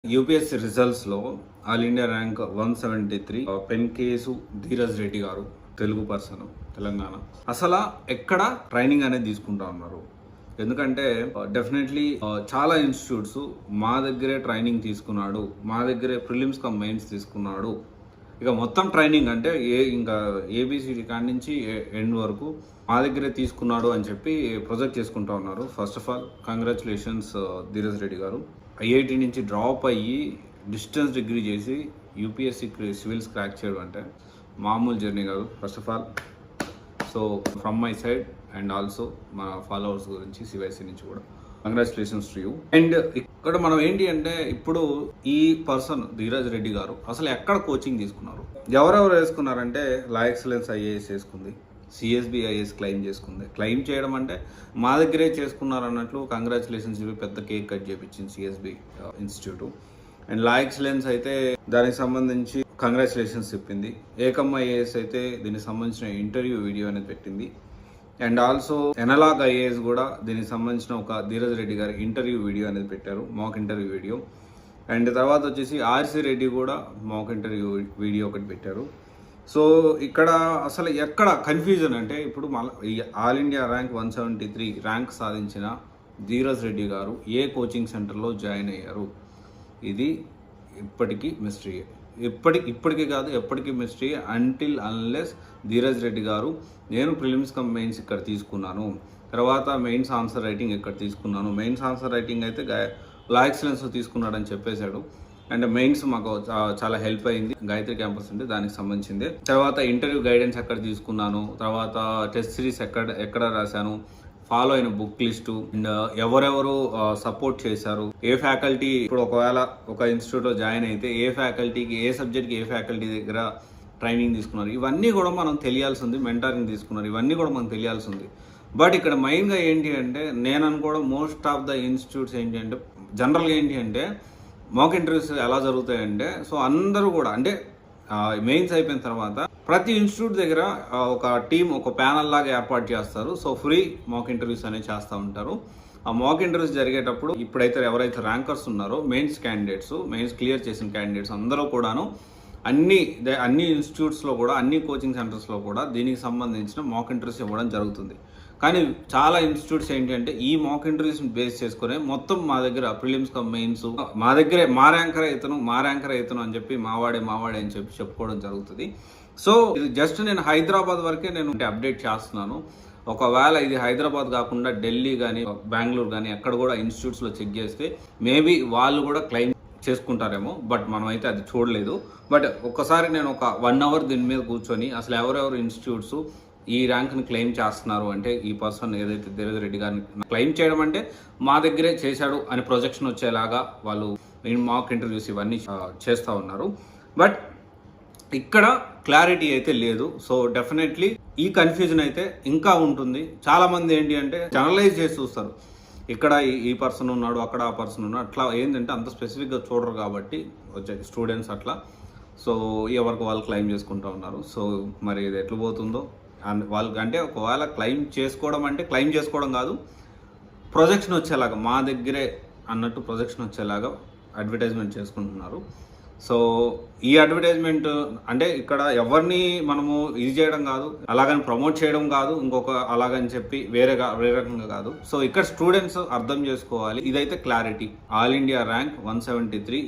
UPSC రిజల్ట్స్లో all India rank 173 పెన్ కేసు ధీరజ్ రెడ్డి గారు, తెలుగు పర్సన్, తెలంగాణ. అసలు ఎక్కడ ట్రైనింగ్ అనేది తీసుకుంటా ఉన్నారు? ఎందుకంటే డెఫినెట్లీ చాలా ఇన్స్టిట్యూట్స్ మా దగ్గరే ట్రైనింగ్ తీసుకున్నాడు, మా దగ్గరే ప్రిలిమ్స్ కమ్ మెయిన్స్ తీసుకున్నాడు, ఇక మొత్తం ట్రైనింగ్ అంటే ఇంకా ఏబిసిడి కాడి నుంచి ఎండ్ వరకు మా దగ్గరే తీసుకున్నాడు అని చెప్పి ప్రొజెక్ట్ చేసుకుంటా ఉన్నారు. First of all congratulations Dheeraj Reddy గారు. ఐఐటి నుంచి డ్రాప్ అయ్యి డిస్టెన్స్ డిగ్రీ చేసి యూపీఎస్సీ సివిల్స్ క్రాక్ చేయడం అంటే మామూలు జర్నీ కాదు. First of all so from my side and also మా ఫాలోవర్స్ గురించి సివైసీ నుంచి కూడా కంగ్రాచులేషన్స్ టు యూ. అండ్ ఇక్కడ మనం ఏంటి అంటే ఇప్పుడు ఈ పర్సన్ ధీరజ్ రెడ్డి గారు అసలు ఎక్కడ కోచింగ్ తీసుకున్నారు, ఎవరెవరు వేసుకున్నారంటే లా ఎక్సలెన్స్ ఐఏఎస్ వేసుకుంది, సిఎస్బి ఐఏఎస్ క్లెయిమ్ చేసుకుంది. క్లెయిమ్ చేయడం అంటే మా దగ్గరే చేసుకున్నారు అన్నట్లు కంగ్రాచులేషన్స్ చెప్పి పెద్ద కేక్ కట్ చేయించింది CSB institute. And law excellence అయితే దానికి సంబంధించి కంగ్రాచులేషన్స్ చెప్పింది. ఏకమ్ ఐఏఎస్ అయితే దీనికి సంబంధించిన ఇంటర్వ్యూ వీడియో అనేది పెట్టింది. అండ్ ఆల్సో ఎనలాగ్ ఐఏఎస్ కూడా దీనికి సంబంధించిన ఒక ధీరజ్ రెడ్డి గారి ఇంటర్వ్యూ వీడియో అనేది పెట్టారు, మాక్ ఇంటర్వ్యూ వీడియో. అండ్ తర్వాత వచ్చేసి ఆర్సి రెడ్డి కూడా మాక్ ఇంటర్వ్యూ వీడియో ఒకటి పెట్టారు. సో ఇక్కడ అసలు ఎక్కడ కన్ఫ్యూజన్ అంటే ఇప్పుడు ఆల్ ఇండియా ర్యాంక్ 173 ర్యాంక్ సాధించిన ధీరజ్ రెడ్డి గారు ఏ కోచింగ్ సెంటర్లో జాయిన్ అయ్యారు, ఇది ఇప్పటికీ మిస్టరీ. ఇప్పటికీ కాదు, ఎప్పటికీ mystery until unless Dheeraj Reddy గారు నేను ప్రిలిమ్స్ కమ్ మెయిన్స్ ఇక్కడ తీసుకున్నాను, తర్వాత మెయిన్స్ ఆన్సర్ రైటింగ్ ఇక్కడ తీసుకున్నాను, మెయిన్స్ ఆన్సర్ రైటింగ్ అయితే లా ఎక్సలెన్స్ తీసుకున్నాడని చెప్పేశాడు. అండ్ మెయిన్స్ మాకు చాలా హెల్ప్ అయింది, గాయత్రి క్యాంపస్ అంటే దానికి సంబంధించింది. తర్వాత ఇంటర్వ్యూ గైడెన్స్ ఎక్కడ తీసుకున్నాను, తర్వాత టెస్ట్ సిరీస్ ఎక్కడ రాశాను, ఫాలో అయిన బుక్ లిస్టు, అండ్ ఎవరెవరు సపోర్ట్ చేశారు, ఏ ఫ్యాకల్టీ, ఇప్పుడు ఒకవేళ ఒక ఇన్స్టిట్యూట్లో జాయిన్ అయితే ఏ ఫ్యాకల్టీకి, ఏ సబ్జెక్ట్కి ఏ ఫ్యాకల్టీ దగ్గర ట్రైనింగ్ తీసుకున్నారు, ఇవన్నీ కూడా మనం తెలియాల్సి ఉంది. మెంటరింగ్ తీసుకున్నారు, ఇవన్నీ కూడా మనం తెలియాల్సి ఉంది. బట్ ఇక్కడ మెయిన్గా ఏంటి అంటే నేను అనుకోవడం మోస్ట్ ఆఫ్ ద ఇన్స్టిట్యూట్స్ ఏంటి అంటే జనరల్గా ఏంటి అంటే మాక్ ఇంటర్వ్యూస్ ఎలా జరుగుతాయంటే, సో అందరూ కూడా అంటే మెయిన్స్ అయిపోయిన తర్వాత ప్రతి ఇన్స్టిట్యూట్ దగ్గర ఒక టీం, ఒక ప్యానల్ లాగా ఏర్పాటు చేస్తారు. సో ఫ్రీ మాక్ ఇంటర్వ్యూస్ అనేవి చేస్తూ ఉంటారు. ఆ మాక్ ఇంటర్వ్యూస్ జరిగేటప్పుడు ఇప్పుడైతే ఎవరైతే ర్యాంకర్స్ ఉన్నారో మెయిన్స్ క్యాండిడేట్స్, మెయిన్స్ క్లియర్ చేసిన క్యాండిడేట్స్ అందరూ కూడాను అన్ని ఇన్స్టిట్యూట్స్లో కూడా, అన్ని కోచింగ్ సెంటర్స్లో కూడా దీనికి సంబంధించిన మాక్ ఇంటర్వ్యూస్ ఇవ్వడం జరుగుతుంది. కానీ చాలా ఇన్స్టిట్యూట్స్ ఏంటి అంటే ఈ మాక్ ఇంటర్వ్యూస్ బేస్ చేసుకునే మొత్తం మా దగ్గర ప్రిలిమ్స్ కమ్ మెయిన్స్ మా దగ్గరే మా ర్యాంకర్ అవుతాను అని చెప్పి మావాడే అని చెప్పి చెప్పుకోవడం జరుగుతుంది. సో ఇది జస్ట్ నేను హైదరాబాద్ వరకే నేను అప్డేట్ చేస్తున్నాను. ఒకవేళ ఇది హైదరాబాద్ కాకుండా ఢిల్లీ కానీ బెంగళూరు కానీ ఎక్కడ కూడా ఇన్స్టిట్యూట్స్లో చెక్ చేస్తే మేబీ వాళ్ళు కూడా క్లెయిమ్ చేసుకుంటారేమో, బట్ మనం అయితే అది చూడలేదు. బట్ ఒక్కసారి నేను ఒక 1 అవర్ దీని మీద కూర్చొని అసలు ఎవరెవరు ఇన్స్టిట్యూట్స్ ఈ ర్యాంక్ని క్లెయిమ్ చేస్తున్నారు అంటే ఈ పర్సన్ ఏదైతే ధీరజ్ రెడ్డి గారిని క్లెయిమ్ చేయడం అంటే మా దగ్గరే చేశాడు అని ప్రొజెక్షన్ వచ్చేలాగా వాళ్ళు మాక్ ఇంటర్వ్యూస్ ఇవన్నీ చేస్తూ ఉన్నారు. బట్ ఇక్కడ క్లారిటీ అయితే లేదు. సో డెఫినెట్లీ ఈ కన్ఫ్యూజన్ అయితే ఇంకా ఉంటుంది. చాలామంది ఏంటి అంటే జనరలైజ్ చేసి చూస్తారు, ఇక్కడ ఈ పర్సన్ ఉన్నాడు, అక్కడ ఆ పర్సన్ ఉన్నాడు, అట్లా ఏంటంటే అంత స్పెసిఫిక్గా చూడరు కాబట్టి స్టూడెంట్స్ అట్లా. సో ఎవరికి వాళ్ళు క్లెయిమ్ చేసుకుంటూ ఉన్నారు. సో మరి ఇది ఎట్లా పోతుందో వాళ్ళకి అంటే ఒకవేళ క్లెయిమ్ చేసుకోవడం అంటే క్లెయిమ్ చేసుకోవడం కాదు, ప్రొజెక్షన్ వచ్చేలాగా మా దగ్గరే అన్నట్టు ప్రొజెక్షన్ వచ్చేలాగా అడ్వర్టైజ్మెంట్ చేసుకుంటున్నారు. సో ఈ అడ్వర్టైజ్మెంట్ అంటే ఇక్కడ ఎవరిని మనము ఇది చేయడం కాదు, అలాగని ప్రమోట్ చేయడం కాదు, ఇంకొక అలాగని చెప్పి వేరే రకంగా కాదు. సో ఇక్కడ స్టూడెంట్స్ అర్థం చేసుకోవాలి, ఇదైతే క్లారిటీ. ఆల్ ఇండియా ర్యాంక్ 173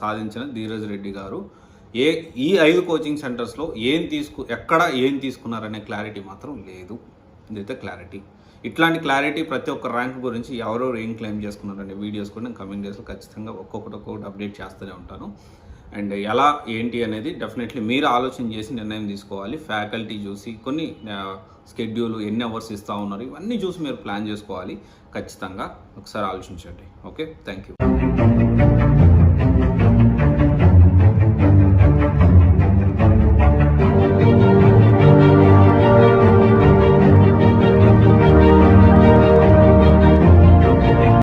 సాధించిన ధీరజ్ రెడ్డి గారు ఈ 5 కోచింగ్ సెంటర్స్లో ఎక్కడ ఏం తీసుకున్నారనే క్లారిటీ మాత్రం లేదు. ఇదైతే క్లారిటీ. ఇట్లాంటి క్లారిటీ ప్రతి ఒక్క ర్యాంక్ గురించి ఎవరెవరు ఏం క్లెయిమ్ చేసుకున్నారనే వీడియోస్ కూడా నేను కమింగ్ డేస్లో ఖచ్చితంగా ఒక్కొక్కటి అప్డేట్ చేస్తూనే ఉంటాను. అండ్ ఎలా ఏంటి అనేది డెఫినెట్లీ మీరు ఆలోచన చేసి నిర్ణయం తీసుకోవాలి. ఫ్యాకల్టీ చూసి కొన్ని స్కెడ్యూల్ ఎన్ని అవర్స్ ఇస్తూ ఉన్నారు ఇవన్నీ చూసి మీరు ప్లాన్ చేసుకోవాలి. ఖచ్చితంగా ఒకసారి ఆలోచించండి. Okay, thank you.